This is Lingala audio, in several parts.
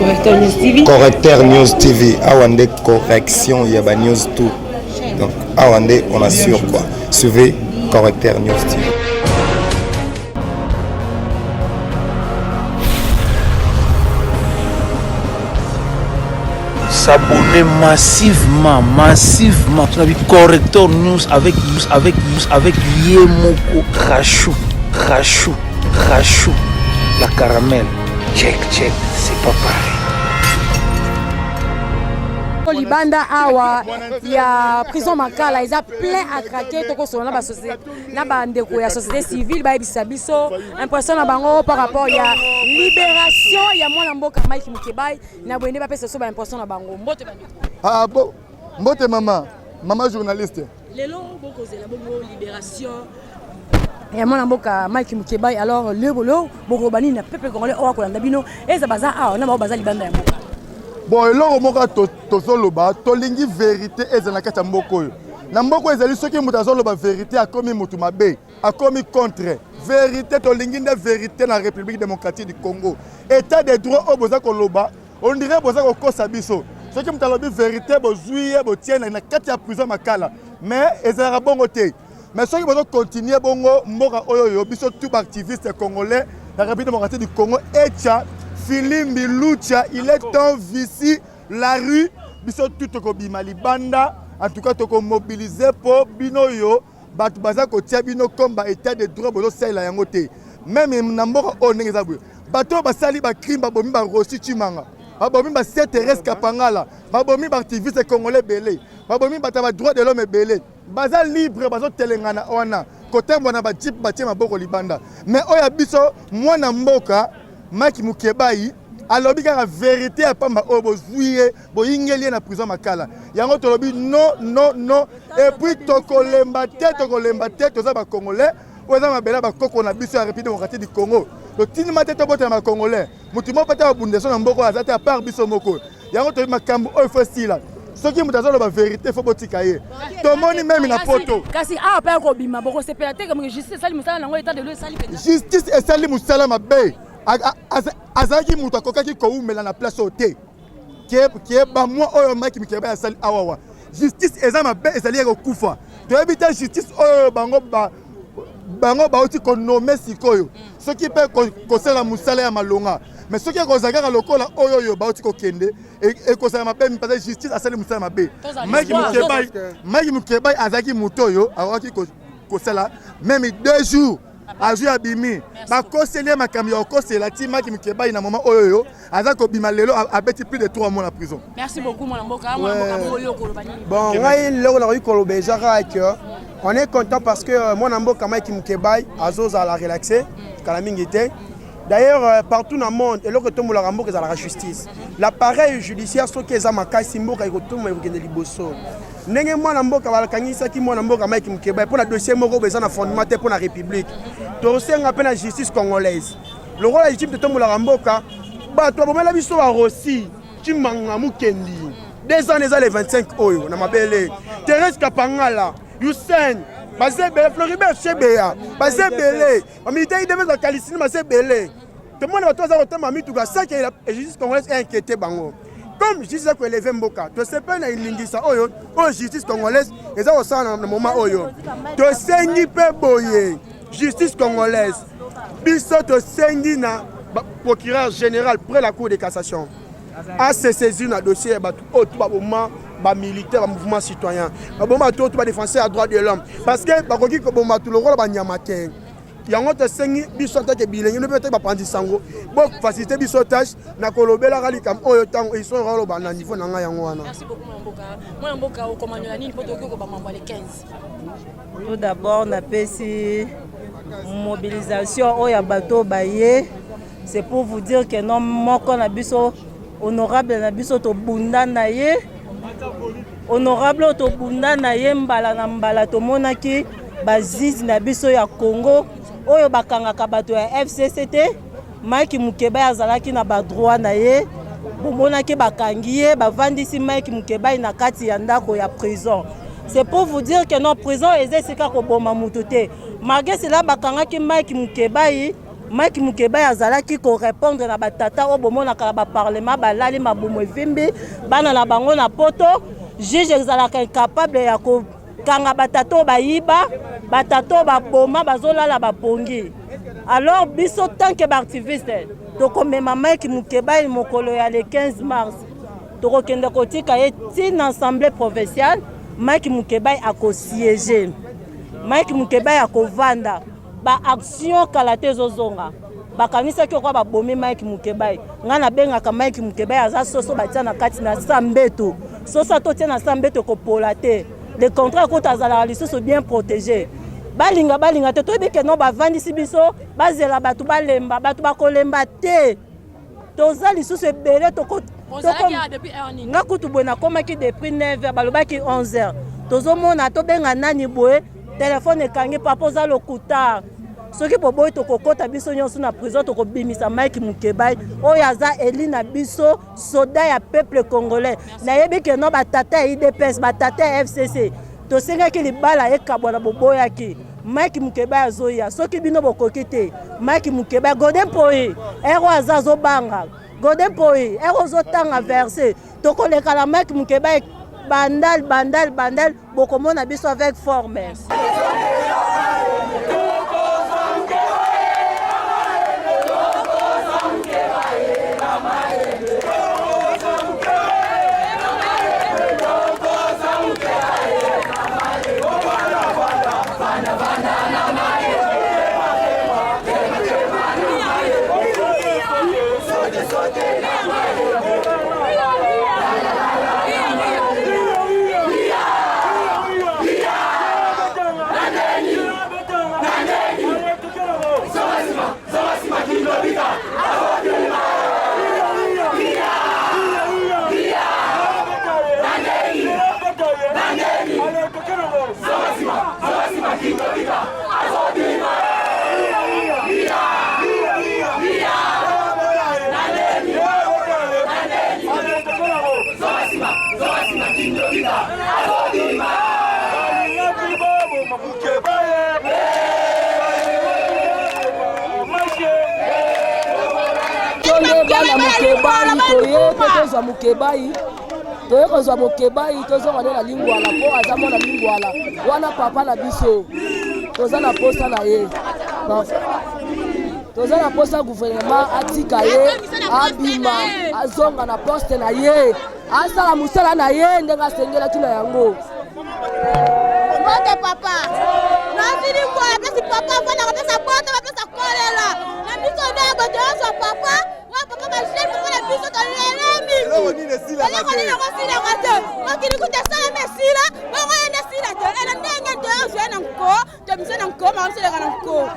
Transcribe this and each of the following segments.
Correcteur News TV. Correcteur News TV. Awande correction, il y a news tout. Donc, Awande, on assure quoi. Suivez Correcteur News TV. S'abonner massivement sur la Correcteur News avec Yemoko Rachou, la caramel. Check, c'est pas pareil. Libanda awa ya prison makala ils a plein à craquer toko sur na société na bandeko ya société civile ba ebisa biso impression na bango par rapport ya libération ya mwana mboka Mike Mukebai na bwende ba pesa so ba impression na bango mbote bandeko bon mbote mama journaliste lelo boko zela bongo libération ya mwana mboka Mike Mukebai alors le bolo boko bani na peuple congolais o akolanda bino eza baza awa na ba baza libanda ya mboka. Bon, eloko moka tozoloba tolingi vérité ezala kati ya mboko oyo na mboko ezali soki moto azoloba vérité akomi motu mabe akomi contre vérité tolingi nde vérité na République démocratique du Congo état de droit oyo boza koloba on dirait boza kokosa biso soki moto alobi vérité bozwi ye botie na kati ya prison makala mais ezalaka bongo te mais soki bozo continuer bongo mboka oyo biso tout activiste congolais na République démocratique du Congo etia Filimbi Lucha, il est temps ici la rue, biso tout ko bima libanda, en tout cas toko mobiliser pour binoyo, batu baza ko tia bino comme ba état de droit bozo sala yango te. Même na mboka o ndenge za bwe. Bato basali ba crime ba bomi ba Rossi Chimanga. Ba bomi ba Thérèse Kapangala, ba bomi ba activiste congolais belé. Ba bomi ba ta droit de l'homme belé. Baza libre bazo telengana wana. Côté mwana ba type ba tia maboko libanda. Mais oya biso mwana mboka Mike Mukebai alobi kaka vérité à pamba obo zuye bo ingeli na prison makala yango tolobi non et puis tokolemba tete toza ba congolais oza mabela ba koko na biso ya République démocratique du Congo to tinima tete bota na congolais mutu mo pata ba bundeso na mboko azate à part biso moko yango tolobi makambo oyo fo stila soki mutu azoloba vérité fo botika ye tomoni même na poto kasi a pa ko bima boko sepela te comme justice sali musala nango état de l'eau sali justice esali musala mabe azaki mutu akokaki koumela na place ote kie bamwa oyo Mike Mukebai asali awawa justice eza mabe ezali ya kokufa toyebi te justice oyo bango bauti konome sikoyo soki mpe kosala mosala ya malonga mais soki ekozala kaka lokola oyo bauti kokende ekosala mabe mpasa justice asali mosala mabe Mike Mukebai azalaki mutu oyo akokaki kosala même 2 jours azui abimi bakoseli makambo ya kokosela ti Mike Mukebai na moment oyo aza kobima lelo abeti plus de 3 mois en prison. Merci beaucoup mon mboka bon ngai lelo na koloba ezaka que on est content parce que mon mboka Mike Mukebai azoza la relaxer kala mingi te. D'ailleurs partout dans le monde et lorsque tout le monde est la justice l'appareil judiciaire ce qui est makasi mboka ikotomo ekende liboso ndenge mwana mboka balakangisaki mwana mboka Mike Mukebai pour la dossier moko besoin na fondement pour la république tosenga pe na justice congolaise le rôle légitime de tout la mboka bato bomela biso ba Rossi Chimanga Mukendi 2 ans les 25 oyo na mabele Thérèse Kapangala Hussein Bazebele Floribert Chebeya Bazebele militaire devait la Kalisini Bazebele tout le monde va tous autant mituga ça que la justice congolaise est inquiété bango comme justice a élevé mboka to se pas na ilingisa oyo justice congolaise eza au sana na moment oyo to sengi pe boye justice congolaise biso to sengi na procureur général près la cour de cassation a se saisir na dossier batu otu ba moment ba militaire ba mouvement citoyen ba bomba to ba défenseur à droit de l'homme parce que ba koki ko bomba tout le rôle ba nyamatin yango to sengi biso take bilenge no peut-être ba prendre sango bo faciliter biso tâche na kolobela kali kam oyo tango ils sont rolo ba na niveau na nga yango wana. Merci beaucoup mon mboka au commandant la nini poto ko ba mambo les 15. Tout d'abord na pesi mobilisation oya bato baye c'est pour vous dire que non moko na biso honorable na biso to bunda na ye honorable to bunda na ye mbala na mbala to monaki bazizi na biso ya Congo oyo bakangaka bato ya FCCT Mike Mukebai azalaki na ba droit na ye bomonaki bakangi ye bavandisi Mike Mukebai na kati ya ndako ya prison. C'est pour vous dire que non prison ezesika ko boma mutu te malgré cela bakangaki Mike Mukebai Mike Mukeba azalaki ko répondre na batata o bomona ka ba parlement balali mabumo vimbi bana na bango na poto juge ezalaka incapable ya ko kanga batata bayiba batata baboma bazolala bapongi. Alors biso tant que activiste to komema Mike Mukeba mokolo ya le 15 mars to kokende kotika une assemblée provinciale Mike Mukeba akosiéger Mike Mukeba akovanda ba action kalate zozonga bakanisa ki kwa babomi Mike Mukeba ngana bengaka Mike Mukeba aza soso batia na kati na sambeto soso to tia na sambeto ko polate le contrat ko tazala lisusu bien protégé balinga te to bike no bavandisi biso bazela batu balemba batu bakolemba te toza lisusu ebele toko nga kutu boye nakomaki depuis 9h balobaki 11h tozomona tobenga nani boye telefone ekangi papa oza lokuta soki boboyi tokokota biso nyonso na prison tokobimisa Mike Mukeba oyo aza eli na biso soda ya peuple congolais nayebi ke no batata ya IDPS batata ya FCC tosengaki libala ekabwana boboyaki Mike Mukeba azoya soki bino bokoki te Mike Mukeba Godin Poi ero aza azobanga Godin Poi ero ozotanga verse tokoleka na Mike Mukeba bandal bokomona biso avec forme. Toyekozwa Mukebai tozongana na lingwala po aza mwana lingwala wana papa na biso toza na posa na ye toza na posa gouvernement atika ye abima azonga na poste na ye asala musala na ye ndenga asengelaki na yango Bote papa nazili kwa pesi papa wana kapesa bote kapesa kolela na biso ndango tozo papa wa papa ba chef kwa biso tolelemi eloko sila kate makili kutesala mesila bongo ene sila te ena ndenge ndozo ena nko temsena nko ma msele kana nko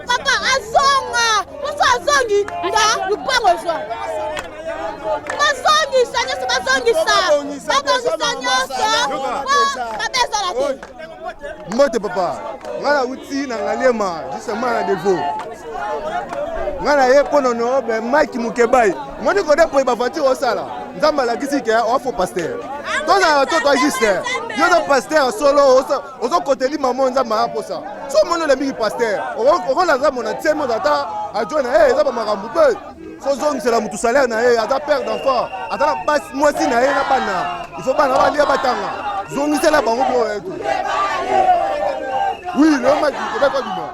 papa azonga muso azongi nda lupango zo bazongisa nyonso bazongisa babezala te mbote papa ngana uti na ngalema justement na devo ngana ye ponono be Mike Mukeba moni kode po ba voiture osala nzamba la kisi ke ofo pasteur toza to juste yo do pasteur solo ozo koteli maman nzamba hapo sa so mono le mi pasteur o la nzamba na tsemo data ajona eza ba makambu pe so zone c'est la mutu salaire na ye ata père d'enfant ata na passe moisi na ye na bana il faut bana ba lia batanga zongi c'est la bango bo eto oui le Mike Mukeba kwa bima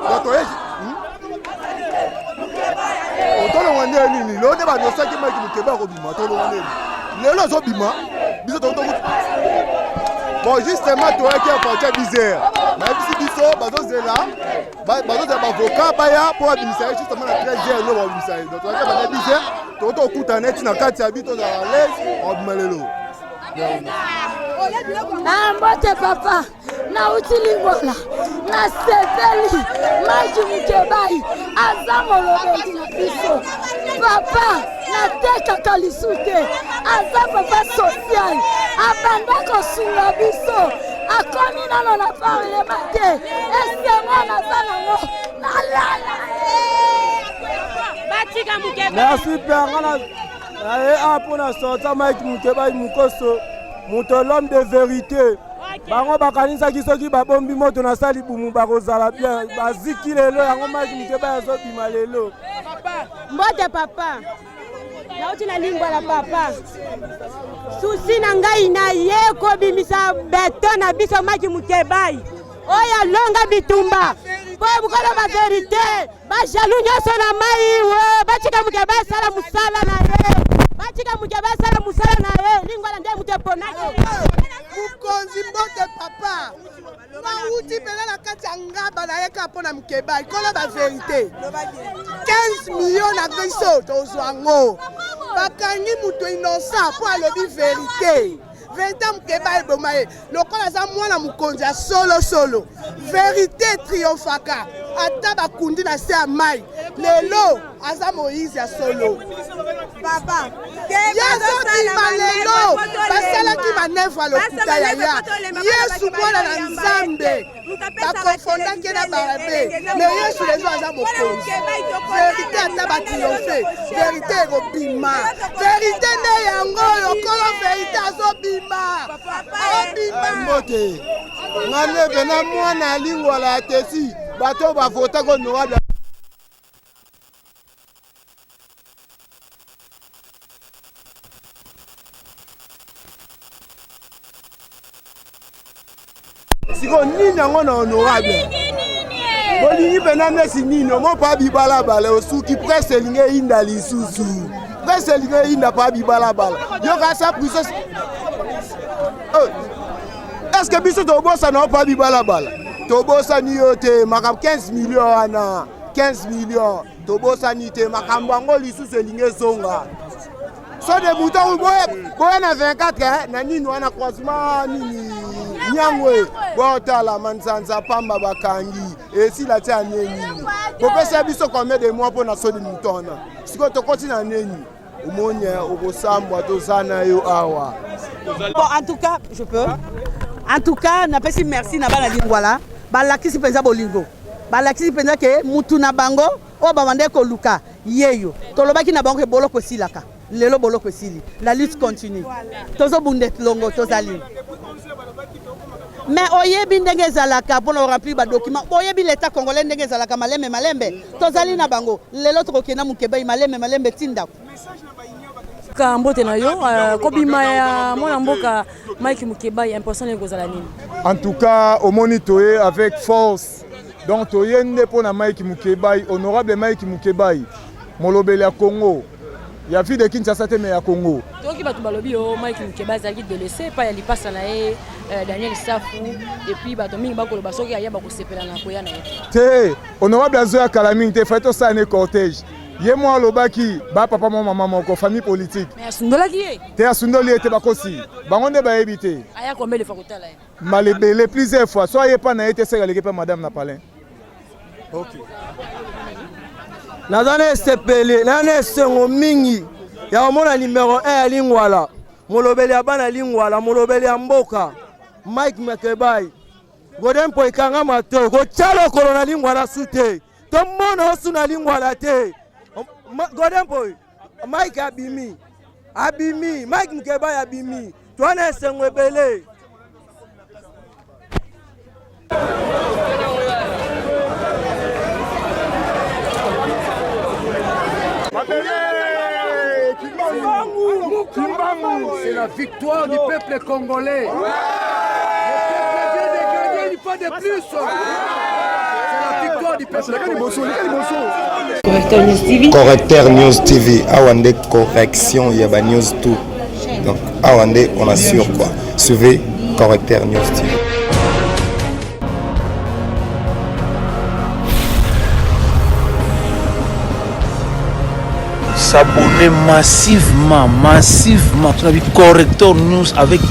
dato ye otolo wande nini lo de ba no saki Mike Mukeba ko bima tolo wande lelo zo bima biso to bon justement to eki apatia bizere na biso bazo zela bazo za avocat baya pour abimisa justement na 13h no abimisa donc to eki ba bizere to kuta net na kati ya bito za les obimalelo Mbote papa na utilingwala na sepeli Mike Mukeba aza molobeli na biso papa na teka kalisute aza papa social abanda kosunga biso akomi nano na parlement te esengo na zanango nalala batika Mukeba. Merci père ngana apona sorta Mike Mukeba mukoso l'homme de vérité bango bakanisaki soki babombi moto nasali bumu bakozala bien baziki lelo yango Mike Mukeba azobima lelo. Mbote papa nauti na lingwa la papa susi na ngai na ye kobimisa beto na biso Mike Mukeba oya longa bitumba po bukola ba verite ba jalou nyoso na mai wo batika Mukeba sala musala na ye batika Mukeba sala musala na ye lingwa la ndiye muteponaki Mukonzi mbote papa bauti pele na kati ya ngaba na ye ka mpona Mukeba ikolo ba verite 15 millions na biso tozwa ngo bakangi mutu innocent po alobi verite verite Mukeba eboma ye lokola aza mwana mokonzi ya solo verite triomphaka ata bakundi na se ya mai lelo aza Moïse ya solo papa yazobima lelo basalaki manevre ya lokuta ya ya Yesu mwana na Nzambe bakofondaki na barabe me Yesu lezo aza mokonzi verite ata batriomphe verite ekobima verite nde yango lokolo verite azobima mbote nganebe na mwana alingwala ya tesi bato bavotaki honorable siko nini yango na honorable bolingi pena nesi nini omo pa bibalabala osuki presse elingi eyinda lisusu presse elingi eyinda pa bibalabala yoka sa puso est-ce que biso tobosana o pa bibalabala tobosani yo te makambo 15 millions wana 15 millions tobosani te makambo yango lisusu elingi ezonga so de bouton boye na 24 na nini wana croisement nini nyangwe botala manzanza pamba bakangi esila tia neni bopesa biso combien de mois pona so de mutona siko tokoti na neni omonye okosambwa tozana yo awa. Bon, en tout cas, je peux. En tout cas, na pesi merci na bana lingwala. Balakisi penza bolingo. Balakisi penza ke mutu na bango o bamande ko luka yeyo. Tolobaki na bango ke boloko silaka. Lelo boloko sili. La lutte continue. Tozo bundet longo tozali. Mais oyebi ndenge zalaka pour remplir ba document. Oyebi l'état congolais ndenge zalaka malembe. Tozali na bango. Lelo tokokena Mukeba malembe tinda. Mbote na yo kobima ya mwana mboka Mike Mukeba important ekozala nini? En tout cas au monitorer avec force donc toyende pour na Mike Mukeba honorable Mike Mukeba molobeli ya Congo ya vie de Kinshasa te me ya Congo toki batu balobi o Mike Mukeba zaki de laisser pas ya lipasa na ye Daniel Safu et puis bato mingi bakoloba soki aya bakosepela na koya na ye te honorable azoya Kalaming te faito sa ne cortège ye moi lobaki ba papa mo mama moko famille politique mais asundolaki ye te asundoli ete bakosi bango nde bayebi te aya combien de fois kotala ye malebele plusieurs fois soit ye pa na ete seka leke pa madame na palin. OK nazane sepele nane sengo mingi ya mona numéro 1 ya lingwala molobeli ya bana lingwala molobeli ya mboka Mike Mukeba godem po ikanga mato ko chalo korona lingwala sute to mona osu na lingwala te godem po Mike abimi Mike Mukeba abimi twana sengo ebele C'est la victoire du peuple congolais. Le peuple vient de gagner une fois de plus. C'est la victoire du peuple congolais. Correcteur News TV, Awande correction, il y a ba news tout. Donc Awande on assure quoi. Suivez Correcteur News TV. S'abonner massivement. Tu as vu Correcteur News avec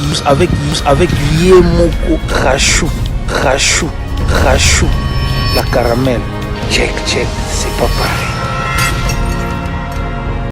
Yemoko Rachou. La caramel. Check, c'est pas pareil.